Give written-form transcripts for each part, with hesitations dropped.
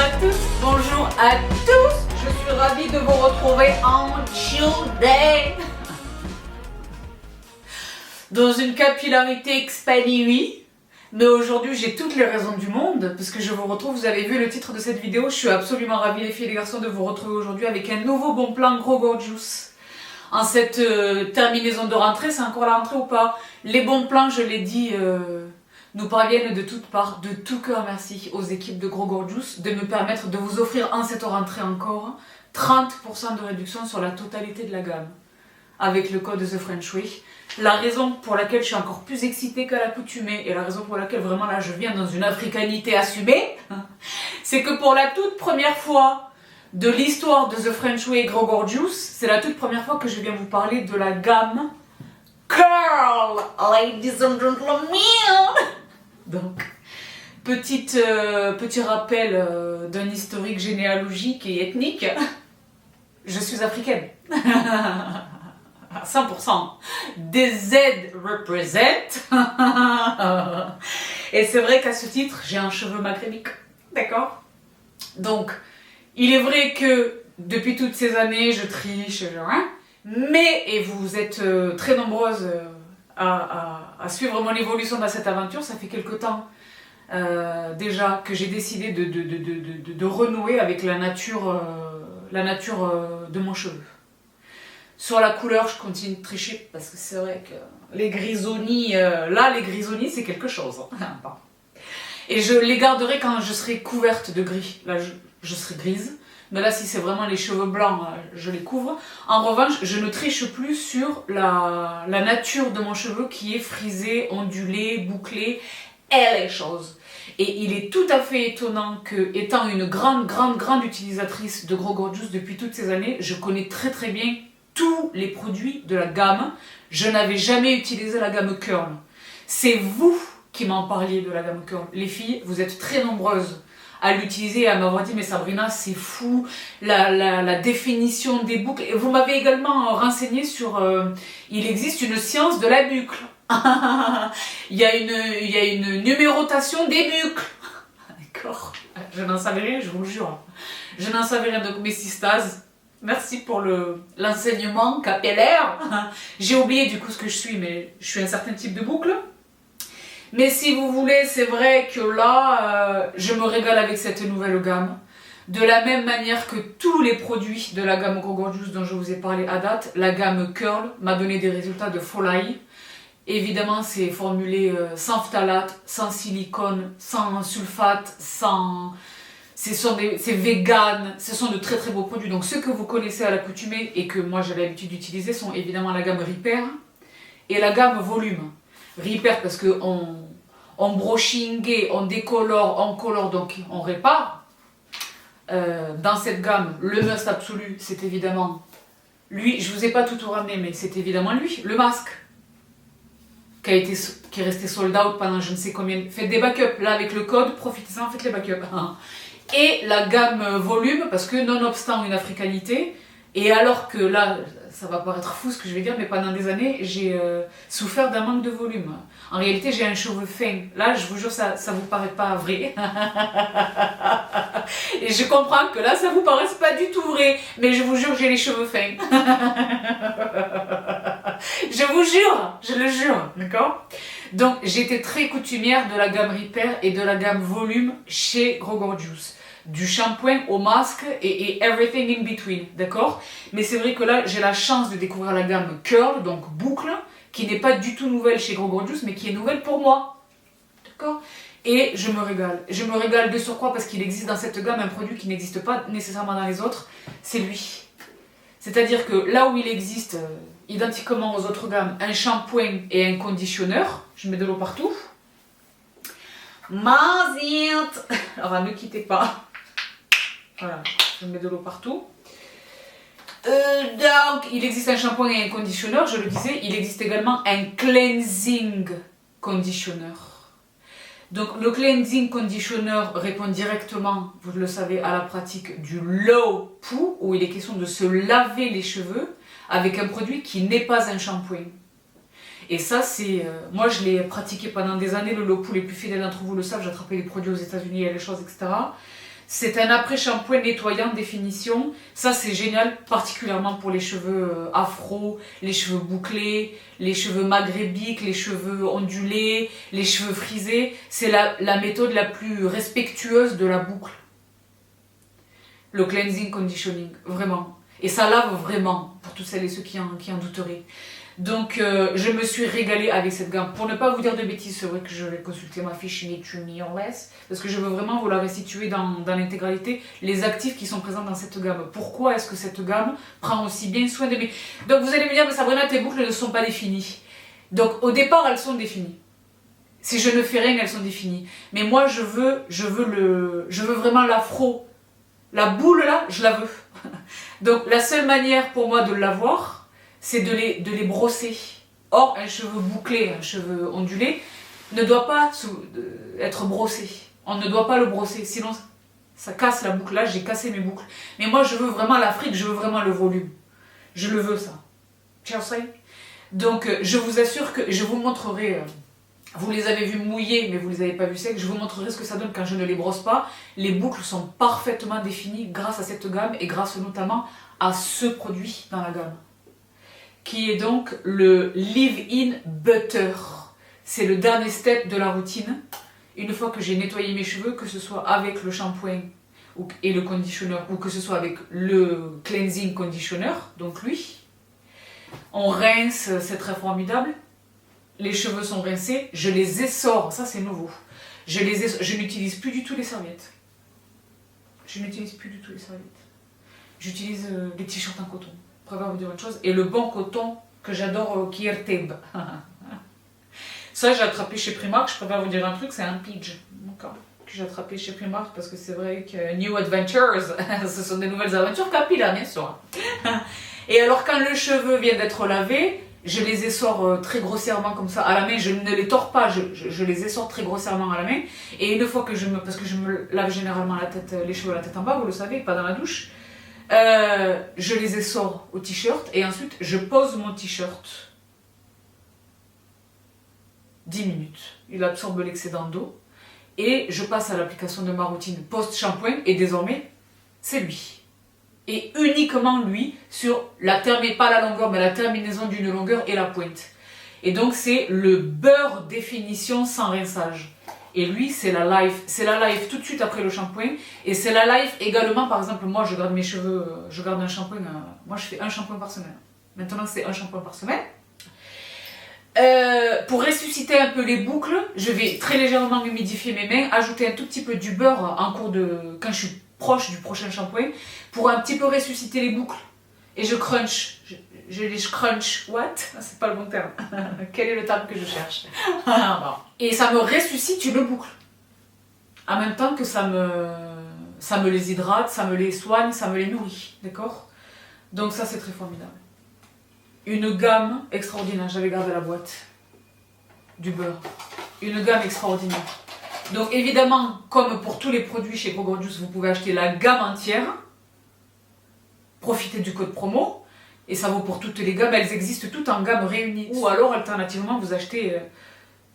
à tous, bonjour à tous. Je suis ravie de vous retrouver en chill day. Dans une capillarité expansive. Mais aujourd'hui, j'ai toutes les raisons du monde, parce que je vous retrouve, vous avez vu le titre de cette vidéo, je suis absolument ravie les filles et les garçons de vous retrouver aujourd'hui avec un nouveau bon plan Gros Gorgeous. En cette terminaison de rentrée, c'est encore la rentrée ou pas? Les bons plans, je l'ai dit, nous parviennent de toutes parts. De tout cœur merci aux équipes de Gros Gorgeous de me permettre de vous offrir en cette rentrée encore 30% de réduction sur la totalité de la gamme avec le code The French Way. La raison pour laquelle je suis encore plus excitée qu'à l'accoutumée et la raison pour laquelle vraiment là je viens dans une africanité assumée, c'est que pour la toute première fois de l'histoire de The French Way et Gros Gorgeous, c'est la toute première fois que je viens vous parler de la gamme Curl, ladies and gentlemen. Donc, petit rappel d'un historique généalogique et ethnique. Je suis africaine. 100%. Des Z represent. Et c'est vrai qu'à ce titre, j'ai un cheveu maghrébin. D'accord? Donc, il est vrai que depuis toutes ces années, je triche, mais, et vous êtes très nombreuses à suivre mon évolution dans cette aventure, ça fait quelque temps déjà que j'ai décidé de renouer avec la nature de mon cheveu. Sur la couleur, je continue de tricher parce que c'est vrai que les grisonnies, les grisonnies, c'est quelque chose. Bon. Et je les garderai quand je serai couverte de gris. Là, je serai grise. Mais là, si c'est vraiment les cheveux blancs, je les couvre. En revanche, je ne triche plus sur la nature de mon cheveu qui est frisé, ondulé, bouclé, et les choses. Et il est tout à fait étonnant que, étant une grande utilisatrice de Gros Gorgeous depuis toutes ces années, je connais très bien tous les produits de la gamme. Je n'avais jamais utilisé la gamme Curl. C'est vous qui m'en parliez de la gamme Curl. Les filles, vous êtes très nombreuses à l'utiliser et à m'avoir dit « Mais Sabrina, c'est fou, la définition des boucles. » Et vous m'avez également renseigné sur il existe une science de la bucle. il y a une numérotation des bucles. D'accord. Je n'en savais rien, je vous le jure. Je n'en savais rien. Donc mes sistas, merci pour l'enseignement capillaire. J'ai oublié du coup ce que je suis, mais je suis un certain type de boucle. Mais si vous voulez, c'est vrai que là, je me régale avec cette nouvelle gamme. De la même manière que tous les produits de la gamme Gros Gorgeous dont je vous ai parlé à date, la gamme Curl m'a donné des résultats de folie. Évidemment, c'est formulé sans phtalate, sans silicone, sans sulfate, c'est vegan, ce sont de très beaux produits. Donc ceux que vous connaissez à l'accoutumée et que moi j'ai l'habitude d'utiliser sont évidemment la gamme Repair et la gamme Volume. Repair parce que on brushing, on décolore, on colore, donc on répare. Dans cette gamme, le must absolu, c'est évidemment lui. Je vous ai pas tout ramené, mais c'est évidemment lui, le masque qui est resté sold out pendant je ne sais combien. Faites des backups là avec le code, profitez-en, faites les backups. Et la gamme Volume parce que nonobstant une africanité, et alors que là, ça va paraître fou ce que je vais dire, mais pendant des années, j'ai souffert d'un manque de volume. En réalité, j'ai un cheveu fin. Là, je vous jure, ça vous paraît pas vrai. Et je comprends que là, ça vous paraisse pas du tout vrai, mais je vous jure, j'ai les cheveux fins. Je vous jure, je le jure, d'accord? Donc, j'étais très coutumière de la gamme Repair et de la gamme Volume chez Gros Gorgeous. Du shampoing au masque et everything in between, d'accord? Mais c'est vrai que là, j'ai la chance de découvrir la gamme Curl, donc boucle, qui n'est pas du tout nouvelle chez Gros Gorgeous, mais qui est nouvelle pour moi, d'accord? Et je me régale. Je me régale de surcroît parce qu'il existe dans cette gamme un produit qui n'existe pas nécessairement dans les autres, c'est lui. C'est-à-dire que là où il existe, identiquement aux autres gammes, un shampoing et un conditionneur, je mets de l'eau partout. Mazit. Alors ne quittez pas. Voilà, je mets de l'eau partout. Donc, il existe un shampoing et un conditionneur, je le disais. Il existe également un cleansing conditionneur. Donc, le cleansing conditionneur répond directement, vous le savez, à la pratique du low poo, où il est question de se laver les cheveux avec un produit qui n'est pas un shampoing. Et ça, c'est... moi, je l'ai pratiqué pendant des années, le low poo. Les plus fidèles d'entre vous le savent, j'attrapais des produits aux États-Unis et les choses, etc. C'est un après-shampoing nettoyant définition. Ça, c'est génial, particulièrement pour les cheveux afro, les cheveux bouclés, les cheveux maghrébiques, les cheveux ondulés, les cheveux frisés. C'est la méthode la plus respectueuse de la boucle. Le cleansing conditioning, vraiment. Et ça lave vraiment, pour toutes celles et ceux qui en douteraient. Donc, je me suis régalée avec cette gamme. Pour ne pas vous dire de bêtises, c'est vrai que je vais consulter ma fiche Less, parce que je veux vraiment vous la restituer dans l'intégralité, les actifs qui sont présents dans cette gamme. Pourquoi est-ce que cette gamme prend aussi bien soin de mes... Donc, vous allez me dire, mais Sabrina, tes boucles ne sont pas définies. Donc, au départ, elles sont définies. Si je ne fais rien, elles sont définies. Mais moi, je veux vraiment l'afro. La boule, là, je la veux. Donc, la seule manière pour moi de l'avoir, c'est de les brosser. Or, un cheveu bouclé, un cheveu ondulé, ne doit pas être brossé. On ne doit pas le brosser, sinon ça casse la boucle. Là, j'ai cassé mes boucles. Mais moi, je veux vraiment l'Afrique, je veux vraiment le volume. Je le veux, ça. Donc, je vous assure que je vous montrerai... Vous les avez vus mouillés, mais vous les avez pas vus secs. Je vous montrerai ce que ça donne quand je ne les brosse pas. Les boucles sont parfaitement définies grâce à cette gamme et grâce notamment à ce produit dans la gamme, qui est donc le Leave-In Butter. C'est le dernier step de la routine. Une fois que j'ai nettoyé mes cheveux, que ce soit avec le shampoing et le conditionneur, ou que ce soit avec le cleansing conditioner, donc lui, on rince, c'est très formidable. Les cheveux sont rincés, je les essore, ça c'est nouveau. Je n'utilise plus du tout les serviettes. J'utilise des t-shirts en coton. Je préfère vous dire autre chose. Et le bon coton que j'adore, Kirteb. Ça, j'ai attrapé chez Primark. Je préfère vous dire un truc, c'est un Pidge. D'accord. Que j'ai attrapé chez Primark parce que c'est vrai que New Adventures, ce sont des nouvelles aventures Capilla, bien sûr. Et alors, quand le cheveu vient d'être lavé, je les essore très grossièrement comme ça à la main. Je ne les tords pas, je les essore très grossièrement à la main. Et une fois que parce que je me lave généralement la tête, les cheveux la tête en bas, vous le savez, pas dans la douche. Je les essore au t-shirt et ensuite je pose mon t-shirt 10 minutes. Il absorbe l'excédent d'eau et je passe à l'application de ma routine post-shampoing et désormais c'est lui. Et uniquement lui sur pas la longueur mais la terminaison d'une longueur et la pointe. Et donc c'est le beurre définition sans rinçage. Et lui, c'est la life tout de suite après le shampoing. Et c'est la life également, par exemple, moi je garde mes cheveux, je garde un shampoing, moi je fais un shampoing par semaine. Maintenant c'est un shampoing par semaine. Pour ressusciter un peu les boucles, je vais très légèrement humidifier mes mains, ajouter un tout petit peu du beurre quand je suis proche du prochain shampoing, pour un petit peu ressusciter les boucles. Et je crunch. Je crunch, what? C'est pas le bon terme. Quel est le terme que je cherche? Et ça me ressuscite une boucle. En même temps que ça me les hydrate, ça me les soigne, ça me les nourrit. D'accord? Donc ça, c'est très formidable. Une gamme extraordinaire. J'avais gardé la boîte du beurre. Une gamme extraordinaire. Donc évidemment, comme pour tous les produits chez Go Gorgeous, vous pouvez acheter la gamme entière. Profitez du code promo. Et ça vaut pour toutes les gammes, elles existent toutes en gamme réunie. Ou alors, alternativement, vous achetez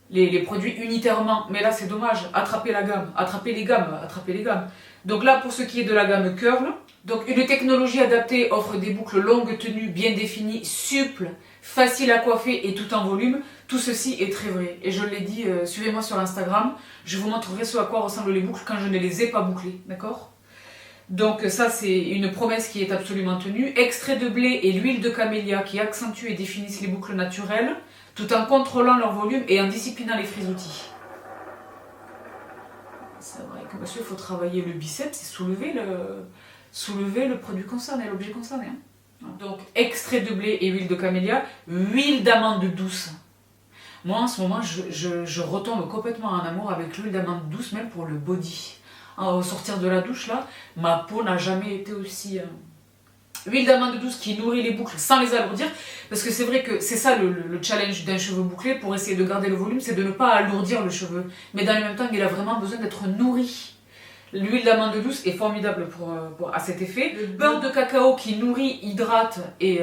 les produits unitairement. Mais là, c'est dommage. Attrapez la gamme, attrapez les gammes. Donc là, pour ce qui est de la gamme Curl, donc une technologie adaptée offre des boucles longues tenues, bien définies, souples, faciles à coiffer et tout en volume. Tout ceci est très vrai. Et je l'ai dit, suivez-moi sur Instagram. Je vous montrerai ce à quoi ressemblent les boucles quand je ne les ai pas bouclées. D'accord ? Donc ça, c'est une promesse qui est absolument tenue. Extrait de blé et l'huile de camélia qui accentuent et définissent les boucles naturelles, tout en contrôlant leur volume et en disciplinant les frisottis. C'est vrai que monsieur, il faut travailler le biceps et soulever le produit concerné, l'objet concerné. Hein. Donc, extrait de blé et huile de camélia, huile d'amande douce. Moi, en ce moment, je retombe complètement en amour avec l'huile d'amande douce, même pour le body. Au sortir de la douche, là, ma peau n'a jamais été aussi... Huile d'amande douce qui nourrit les boucles sans les alourdir, parce que c'est vrai que c'est ça le challenge d'un cheveu bouclé, pour essayer de garder le volume, c'est de ne pas alourdir le cheveu. Mais dans le même temps, il a vraiment besoin d'être nourri. L'huile d'amande douce est formidable à cet effet. Le beurre de cacao qui nourrit, hydrate et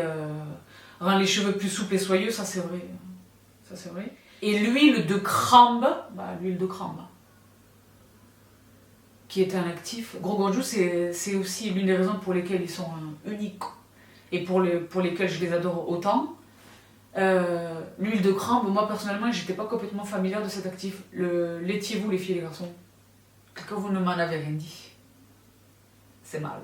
rend les cheveux plus souples et soyeux, ça c'est vrai. Ça c'est vrai. Et l'huile de crambe, qui est un actif. Gros Gorgeous, c'est aussi l'une des raisons pour lesquelles ils sont uniques et pour lesquelles je les adore autant. L'huile de cranbe, moi personnellement, j'étais pas complètement familière de cet actif. Laitiez-vous les filles et les garçons. Que vous ne m'en avez rien dit. C'est mal.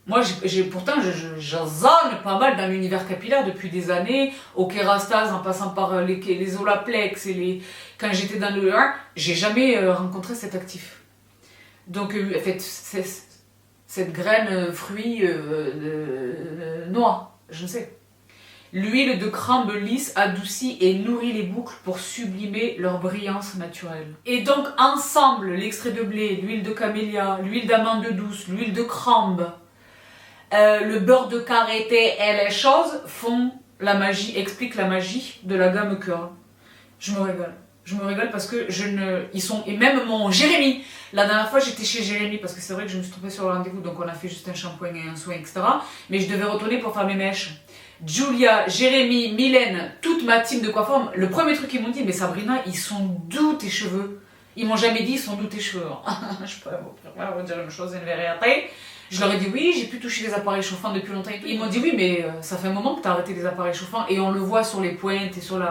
Moi, pourtant, je zone pas mal dans l'univers capillaire depuis des années, au Kérastase, en passant par les Olaplex et quand j'étais dans le 1, j'ai jamais rencontré cet actif. Donc, en fait, cette graine, fruit, noix, je ne sais. L'huile de cranbe lisse adoucit et nourrit les boucles pour sublimer leur brillance naturelle. Et donc, ensemble, l'extrait de blé, l'huile de camélia, l'huile d'amande douce, l'huile de cranbe, le beurre de karité et les choses font la magie, expliquent la magie de la gamme Curl. Je me régale. Je me régale parce que ils sont, et même mon Jérémy, la dernière fois j'étais chez Jérémy parce que c'est vrai que je me suis trompée sur le rendez-vous, donc on a fait juste un shampoing et un soin, etc. Mais je devais retourner pour faire mes mèches. Julia, Jérémy, Mylène, toute ma team de coiffeurs, le premier truc qu'ils m'ont dit, mais Sabrina, ils sont doux tes cheveux. Ils m'ont jamais dit, ils sont doux tes cheveux. Je peux vous dire une chose, une vérité. Je leur ai dit oui, j'ai pu toucher les appareils chauffants depuis longtemps. Ils m'ont dit oui, mais ça fait un moment que tu as arrêté les appareils chauffants et on le voit sur les pointes et sur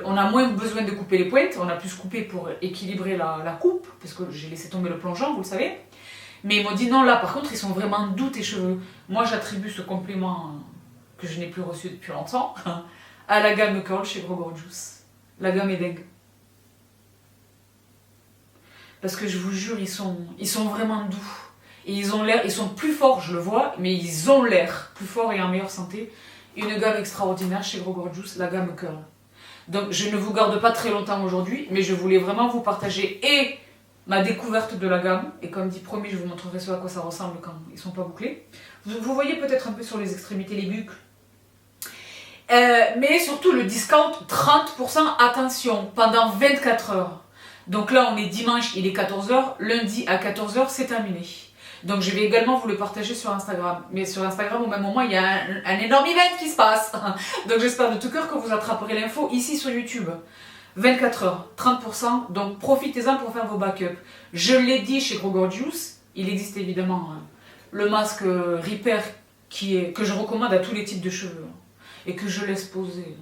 on a moins besoin de couper les pointes, on a plus coupé pour équilibrer la coupe, parce que j'ai laissé tomber le plongeon, vous le savez. Mais ils m'ont dit non, là par contre, ils sont vraiment doux tes cheveux. Moi j'attribue ce compliment que je n'ai plus reçu depuis longtemps à la gamme Curl chez Gros Gorgeous. La gamme est dingue. Parce que je vous jure, ils sont vraiment doux. Et ils sont plus forts, je le vois, mais ils ont l'air plus forts et en meilleure santé. Une gamme extraordinaire chez Gros Gorgeous, la gamme Curl. Donc je ne vous garde pas très longtemps aujourd'hui, mais je voulais vraiment vous partager et ma découverte de la gamme, et comme dit promis, je vous montrerai ce à quoi ça ressemble quand ils ne sont pas bouclés. Vous voyez peut-être un peu sur les extrémités les bucles. Mais surtout le discount 30%, attention, pendant 24 heures. Donc là on est dimanche, il est 14h, lundi à 14h c'est terminé. Donc je vais également vous le partager sur Instagram. Mais sur Instagram, au même moment, il y a un énorme event qui se passe. Donc j'espère de tout cœur que vous attraperez l'info ici sur YouTube. 24 heures, 30%, donc profitez-en pour faire vos backups. Je l'ai dit chez Gros Gorgeous, il existe évidemment le masque Repair que je recommande à tous les types de cheveux. Et que je laisse poser.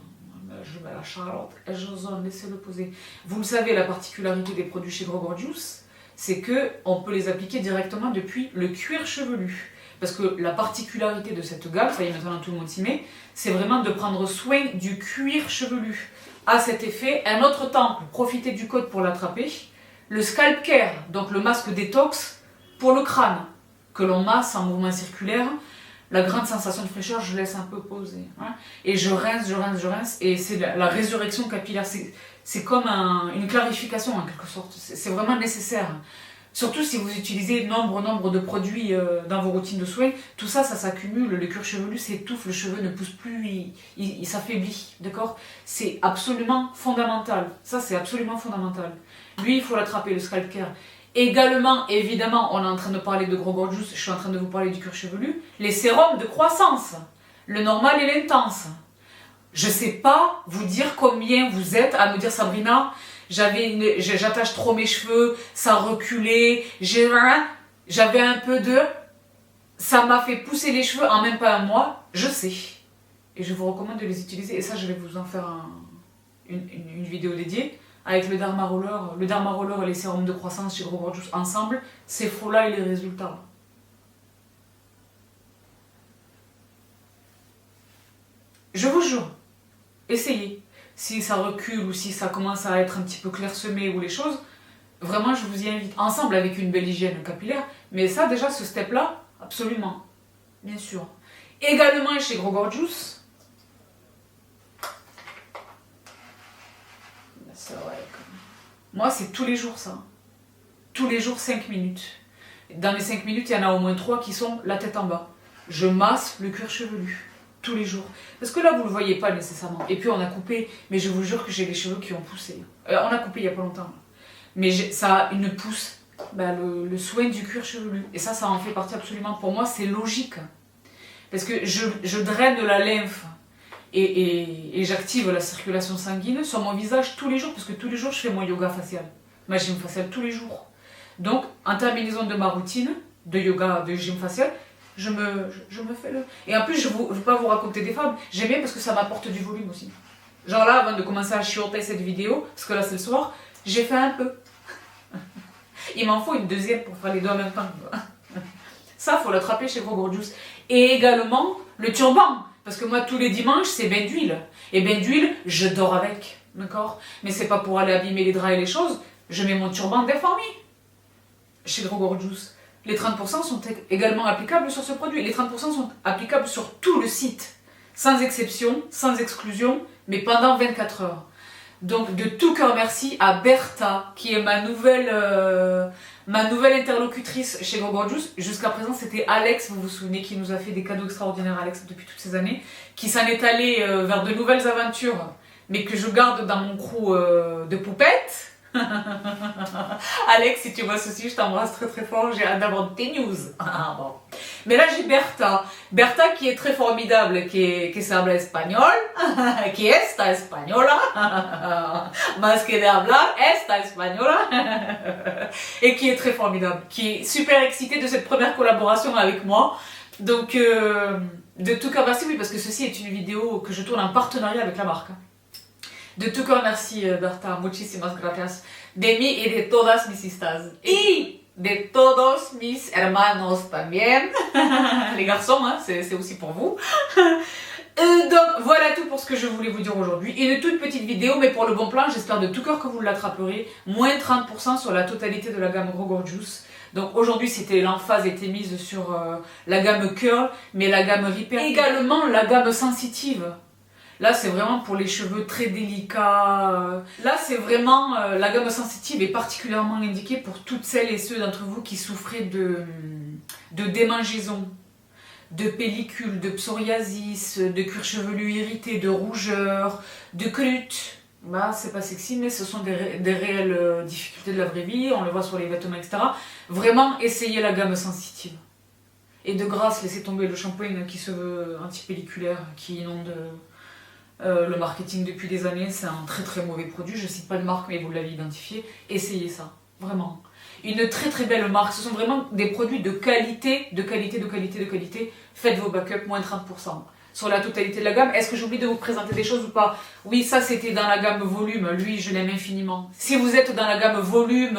Je mets la Charlotte et je zone, laissez-le poser. Vous le savez, la particularité des produits chez Gros Gorgeous, c'est qu'on peut les appliquer directement depuis le cuir chevelu. Parce que la particularité de cette gamme, ça y est maintenant tout le monde s'y met, c'est vraiment de prendre soin du cuir chevelu. À cet effet, un autre temple, profitez du code pour l'attraper, le Scalp Care, donc le masque détox pour le crâne, que l'on masse en mouvement circulaire. La grande sensation de fraîcheur, je laisse un peu poser. Hein, et je rince, et c'est la résurrection capillaire. C'est comme une clarification en quelque sorte. C'est vraiment nécessaire. Surtout si vous utilisez nombre de produits dans vos routines de soins, tout ça, ça s'accumule. Le cuir chevelu s'étouffe, le cheveu ne pousse plus, il s'affaiblit. D'accord? C'est absolument fondamental. Ça, c'est absolument fondamental. Lui, il faut l'attraper, le Scalp Care. Également, évidemment, on est en train de parler de Gros Gorgeous, je suis en train de vous parler du cuir chevelu, les sérums de croissance, le normal et l'intense. Je ne sais pas vous dire combien vous êtes à me dire Sabrina, j'attache trop mes cheveux, ça reculait, j'avais un peu de... Ça m'a fait pousser les cheveux en même pas un mois, je sais. Et je vous recommande de les utiliser, et ça je vais vous en faire une vidéo dédiée. Avec le Derma Roller et les sérums de croissance chez Gros Gorgeous ensemble, c'est faux là et les résultats. Je vous jure, essayez. Si ça recule ou si ça commence à être un petit peu clairsemé ou les choses, vraiment je vous y invite. Ensemble avec une belle hygiène capillaire, mais ça déjà ce step là, absolument, bien sûr. Également chez Gros Gorgeous, moi, c'est tous les jours ça. Tous les jours 5 minutes. Dans les 5 minutes, il y en a au moins 3 qui sont la tête en bas. Je masse le cuir chevelu. Tous les jours. Parce que là, vous ne le voyez pas nécessairement. Et puis, on a coupé. Mais je vous jure que j'ai les cheveux qui ont poussé. On a coupé il n'y a pas longtemps. Mais ça a une pousse. Le soin du cuir chevelu. Et ça en fait partie absolument. Pour moi, c'est logique. Parce que je draine de la lymphe. Et j'active la circulation sanguine sur mon visage tous les jours, parce que tous les jours je fais mon yoga facial. ma gym faciale tous les jours. Donc, en terminaison de ma routine de yoga, de gym facial, je me fais le... Et en plus, je ne vais pas vous raconter des fables, j'aime bien parce que ça m'apporte du volume aussi. Genre là, avant de commencer à chioter cette vidéo, parce que là c'est le soir, j'ai fait un peu. Il m'en faut une deuxième pour faire les deux en même temps. Ça, faut l'attraper chez Gros Juice. Et également, le turban. Parce que moi, tous les dimanches, c'est bain d'huile. Et bain d'huile, je dors avec. D'accord? Mais c'est pas pour aller abîmer les draps et les choses. Je mets mon turban déformé. Chez Gros Juice. Les 30% sont également applicables sur ce produit. Les 30% sont applicables sur tout le site. Sans exception, sans exclusion, mais pendant 24 heures. Donc, de tout cœur merci à Bertha, qui est ma nouvelle interlocutrice chez Gros Juice. Jusqu'à présent, c'était Alex, vous vous souvenez, qui nous a fait des cadeaux extraordinaires, Alex, depuis toutes ces années, qui s'en est allé vers de nouvelles aventures, mais que je garde dans mon crew de poupettes. Alex, si tu vois ceci, je t'embrasse très très fort, j'ai hâte d'avoir tes news. Bon. Mais là j'ai Bertha qui est très formidable, qui se habla espagnol, qui esta española, más que de hablar, esta española, et qui est très formidable, qui est super excitée de cette première collaboration avec moi. Donc de tout cœur merci, oui, parce que ceci est une vidéo que je tourne en partenariat avec la marque. De tout cœur merci, Bertha, muchísimas gracias. De mí y de todas mis sistas. Y de todos mis hermanos también. Les garçons, hein, c'est aussi pour vous. Donc voilà tout pour ce que je voulais vous dire aujourd'hui. Une toute petite vidéo, mais pour le bon plan, j'espère de tout cœur que vous l'attraperez. Moins 30% sur la totalité de la gamme Gros Juice. Donc aujourd'hui, l'emphase était mise sur la gamme Curl, mais la gamme Repair. Également la gamme Sensitive. Là, c'est vraiment pour les cheveux très délicats. Là, c'est vraiment... la gamme sensitive est particulièrement indiquée pour toutes celles et ceux d'entre vous qui souffraient de démangeaisons, de pellicules, de psoriasis, de cuir chevelu irrité, de rougeur, de crutes. Bah, c'est pas sexy, mais ce sont des réelles difficultés de la vraie vie. On le voit sur les vêtements, etc. Vraiment, essayez la gamme sensitive. Et de grâce, laissez tomber le shampoing qui se veut anti-pelliculaire, qui inonde... le marketing depuis des années, c'est un très très mauvais produit, je cite pas de marque mais vous l'avez identifié, essayez ça, vraiment. Une très très belle marque, ce sont vraiment des produits de qualité, faites vos backups, moins 30%. Sur la totalité de la gamme, est-ce que j'oublie de vous présenter des choses ou pas? Oui, ça c'était dans la gamme volume, lui je l'aime infiniment. Si vous êtes dans la gamme volume,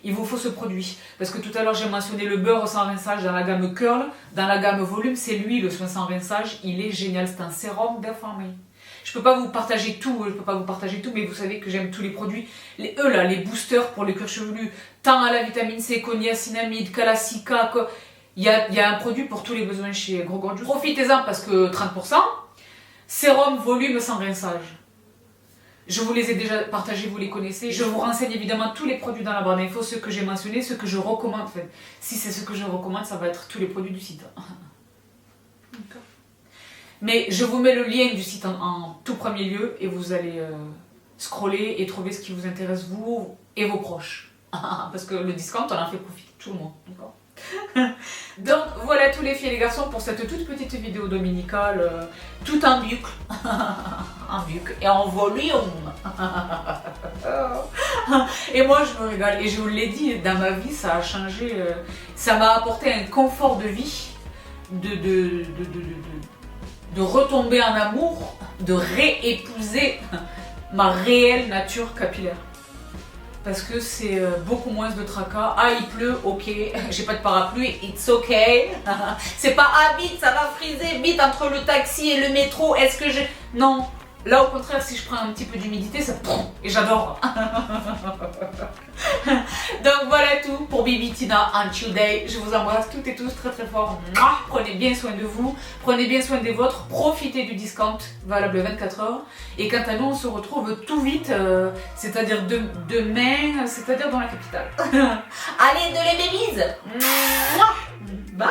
il vous faut ce produit. Parce que tout à l'heure j'ai mentionné le beurre sans rinçage dans la gamme curl, dans la gamme volume c'est lui le soin sans rinçage, il est génial, c'est un sérum déformé. Je peux pas vous partager tout, mais vous savez que j'aime tous les produits. Les boosters pour le cuir chevelu, tant à la vitamine C qu'au niacinamide, qu'à la cica, il y a un produit pour tous les besoins chez Gros Juice. Profitez-en parce que 30%. Sérum volume sans rinçage. Je vous les ai déjà partagés, vous les connaissez. Je vous renseigne évidemment tous les produits dans la barre d'infos, ceux que j'ai mentionnés, ceux que je recommande. En fait. Si c'est ce que je recommande, ça va être tous les produits du site. D'accord. Mais je vous mets le lien du site en tout premier lieu et vous allez scroller et trouver ce qui vous intéresse, vous et vos proches. Parce que le discount, on en fait profiter tout le monde. D'accord. Donc voilà tous les filles et les garçons pour cette toute petite vidéo dominicale, tout en bucle, en bucle et en volume. Et moi je me régale et je vous l'ai dit, dans ma vie ça a changé, ça m'a apporté un confort de vie, de retomber en amour, de réépouser ma réelle nature capillaire. Parce que c'est beaucoup moins de tracas. Ah, il pleut, ok. J'ai pas de parapluie, it's ok. C'est pas, ah, vite, ça va friser, vite, entre le taxi et le métro, est-ce que j'ai... Non. Là, au contraire, si je prends un petit peu d'humidité, ça... Et j'adore. Donc, voilà tout pour Baby Tina and Today. Je vous embrasse toutes et tous très très fort. Prenez bien soin de vous. Prenez bien soin des vôtres. Profitez du discount valable 24 heures. Et quant à nous, on se retrouve tout vite. C'est-à-dire demain, c'est-à-dire dans la capitale. Allez, de les babies. Bye.